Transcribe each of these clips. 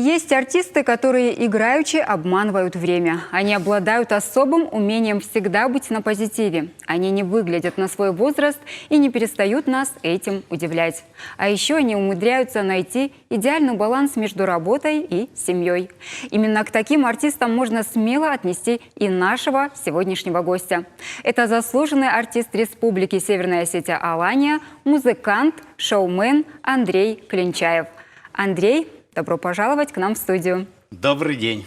Есть артисты, которые играючи обманывают время. Они обладают особым умением всегда быть на позитиве. Они не выглядят на свой возраст и не перестают нас этим удивлять. А еще они умудряются найти идеальный баланс между работой и семьей. Именно к таким артистам можно смело отнести и нашего сегодняшнего гостя. Это заслуженный артист Республики Северная Осетия Алания, музыкант, шоумен Андрей Клинчаев. Андрей, добро пожаловать к нам в студию. Добрый день.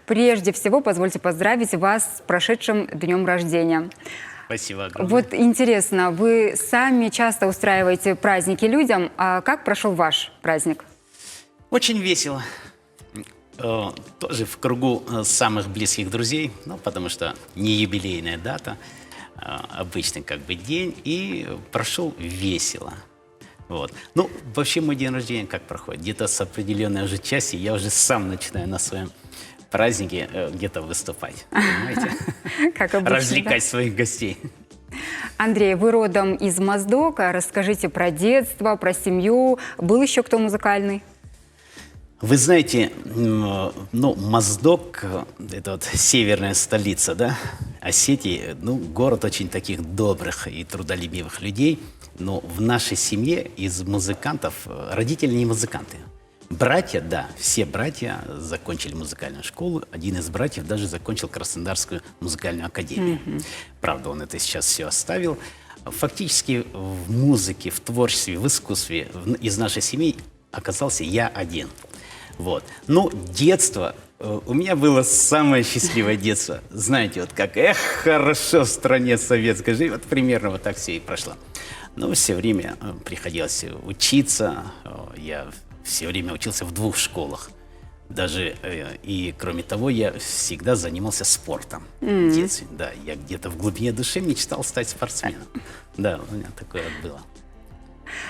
Прежде всего, позвольте поздравить вас с прошедшим днем рождения. Спасибо огромное. Вот интересно, вы сами часто устраиваете праздники людям, а как прошел ваш праздник? Очень весело. Тоже в кругу самых близких друзей, потому что не юбилейная дата, обычный как бы день, и прошел весело. Вот. Ну, вообще мой день рождения как проходит? Где-то с определенной уже части я уже сам начинаю на своем празднике где-то выступать, понимаете? Как обычно, развлекать своих гостей. Андрей, вы родом из Моздока. Расскажите про детство, про семью. Был еще кто музыкальный? Вы знаете, ну, Моздок – это вот северная столица, да, Осетии, ну, город очень таких добрых и трудолюбивых людей. Но в нашей семье из музыкантов родители не музыканты. Братья, да, все братья закончили музыкальную школу. Один из братьев даже закончил Краснодарскую музыкальную академию. Правда, он это сейчас все оставил. Фактически в музыке, в творчестве, в искусстве из нашей семьи оказался я один. Вот. Ну, детство. У меня было самое счастливое детство. Знаете, вот как, хорошо в стране советской жизни. Вот примерно вот так все и прошло. Но все время приходилось учиться. Я все время учился в 2 школах. Даже, и кроме того, я всегда занимался спортом в детстве. Да, я где-то в глубине души мечтал стать спортсменом. Да, у меня такое вот было.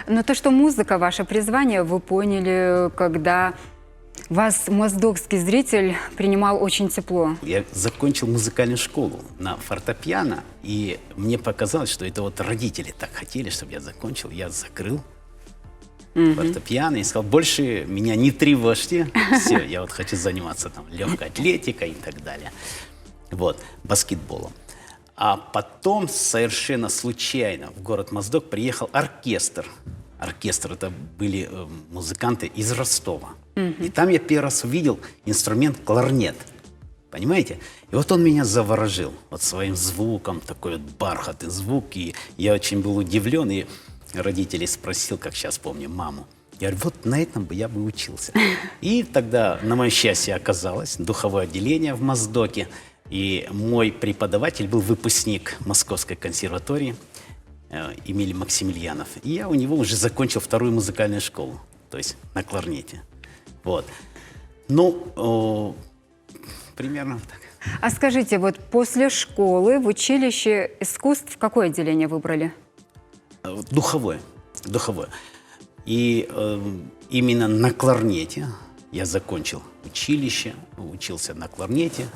Но то, что музыка – ваше призвание, вы поняли, когда вас моздокский зритель принимал очень тепло. Я закончил музыкальную школу на фортепиано, и мне показалось, что это вот родители так хотели, чтобы я закончил. Я закрыл фортепиано и сказал, больше меня не тревожьте. Все, я вот хочу заниматься там легкой атлетикой и так далее. Вот, баскетболом. А потом совершенно случайно в город Моздок приехал оркестр. Оркестр — это были музыканты из Ростова. И там я первый раз увидел инструмент кларнет. Понимаете? И вот он меня заворожил вот своим звуком, такой вот бархатный звук. И я очень был удивлен. И родителей спросил, как сейчас помню, маму. Я говорю, вот на этом я бы учился. И тогда, на мое счастье, оказалось духовое отделение в Моздоке. И мой преподаватель был выпускник Московской консерватории Эмиль Максимilianов. И я у него уже закончил 2-ю музыкальную школу, то есть на кларнете. Вот. Ну, примерно так. А скажите, вот после школы в училище искусств какое отделение выбрали? Духовое. Духовое. И именно на кларнете я закончил училище, учился на кларнете,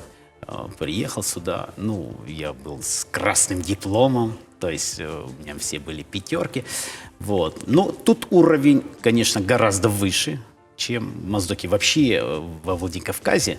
приехал сюда. Ну, я был с красным дипломом. То есть у меня все были 5. Вот. Но тут уровень, конечно, гораздо выше, чем в Моздоке. Вообще во Владикавказе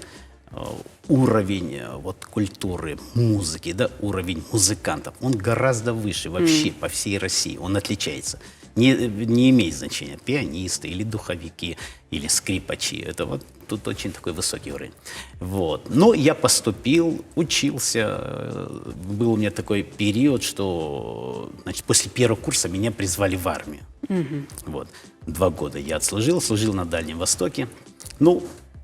уровень вот, культуры, музыки, да, уровень музыкантов, он гораздо выше вообще по всей России. Он отличается. Не имеет значения, пианисты или духовики, или скрипачи. Это вот тут очень такой высокий уровень. Вот. Но я поступил, учился. Был у меня такой период, что значит, после 1-го курса меня призвали в армию. Вот. 2 года я отслужил, служил на Дальнем Востоке. Ну,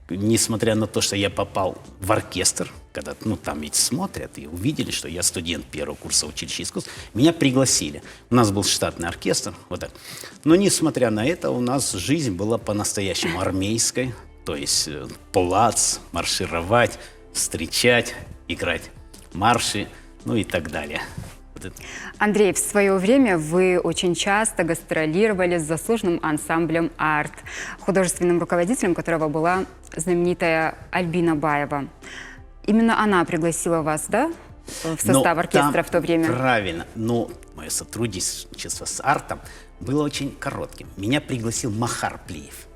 несмотря на то, что я попал в оркестр, когда, ну, там ведь смотрят и увидели, что я студент 1-го курса училища искусств, меня пригласили. У нас был штатный оркестр, вот так. Но несмотря на это, у нас жизнь была по-настоящему армейской, то есть плац, маршировать, встречать, играть марши, ну и так далее. Андрей, в свое время вы очень часто гастролировали с заслуженным ансамблем «Арт», художественным руководителем которого была знаменитая Альбина Баева. Именно она пригласила вас, да, в состав оркестра в то время? Правильно. Но мое сотрудничество с «Артом» было очень коротким. Меня пригласил Махар Плиев.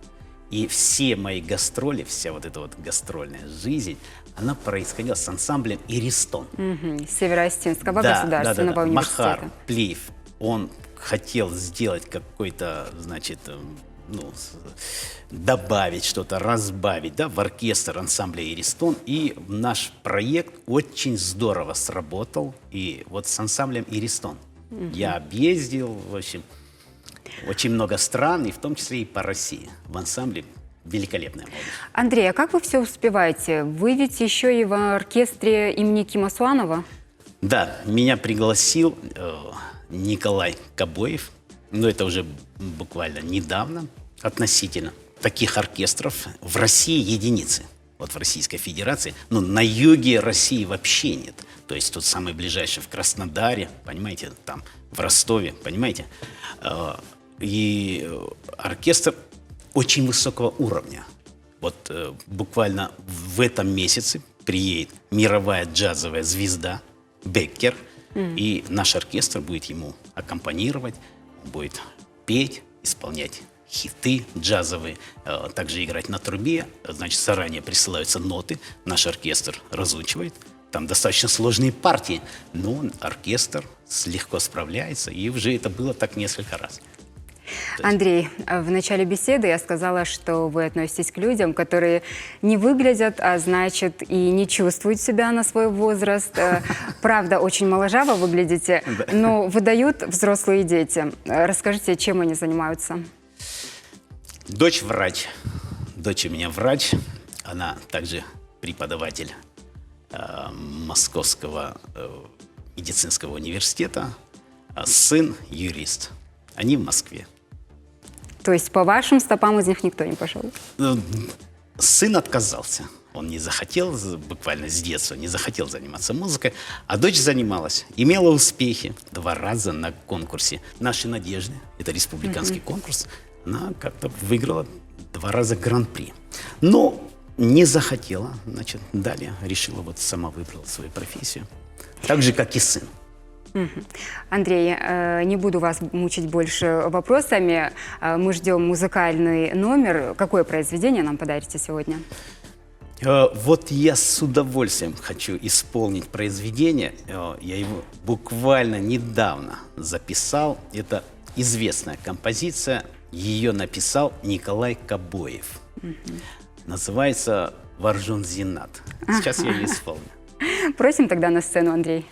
И все мои гастроли, вся вот эта вот гастрольная жизнь, она происходила с ансамблем «Иристон». Северо-Остинского Да, государственного да. университета. Махар Плиев, он хотел сделать какой-то, значит, добавить что-то, разбавить, да, в оркестр ансамбля «Иристон». И наш проект очень здорово сработал. И вот с ансамблем «Иристон» я объездил, в общем, очень много стран, и в том числе и по России. В ансамбле великолепная молодежь. Андрей, а как вы все успеваете? Вы ведь еще и в оркестре имени Кима Суанова? Да, меня пригласил Николай Кобоев, но это уже буквально недавно, относительно. Таких оркестров в России единицы. Вот в Российской Федерации, но на юге России вообще нет. То есть тут самый ближайший в Краснодаре, понимаете, там в Ростове, понимаете. И оркестр очень высокого уровня. Вот буквально в этом месяце приедет мировая джазовая звезда Беккер, и наш оркестр будет ему аккомпанировать, будет петь, исполнять хиты джазовые, также играть на трубе. Значит, заранее присылаются ноты, наш оркестр разучивает. Там достаточно сложные партии, но оркестр легко справляется, и уже это было так несколько раз. Андрей, в начале беседы я сказала, что вы относитесь к людям, которые не выглядят, а значит и не чувствуют себя на свой возраст. Правда, очень моложаво выглядите, но выдают взрослые дети. Расскажите, чем они занимаются? Дочь врач. Дочь у меня врач. Она также преподаватель Московского медицинского университета. А сын юрист. Они в Москве. То есть по вашим стопам из них никто не пошел? Сын отказался. Он не захотел, буквально с детства, не захотел заниматься музыкой. А дочь занималась. Имела успехи 2 раза на конкурсе «Наши надежды». Это республиканский конкурс. Она как-то выиграла 2 раза гран-при. Но не захотела. Значит, далее решила, вот сама выбрала свою профессию. Так же, как и сын. Андрей, не буду вас мучить больше вопросами. Мы ждем музыкальный номер. Какое произведение нам подарите сегодня? Вот я с удовольствием хочу исполнить произведение. Я его буквально недавно записал. Это известная композиция. Ее написал Николай Кобоев. Называется «Варжун Зинат». Сейчас я ее исполню. Просим тогда на сцену, Андрей.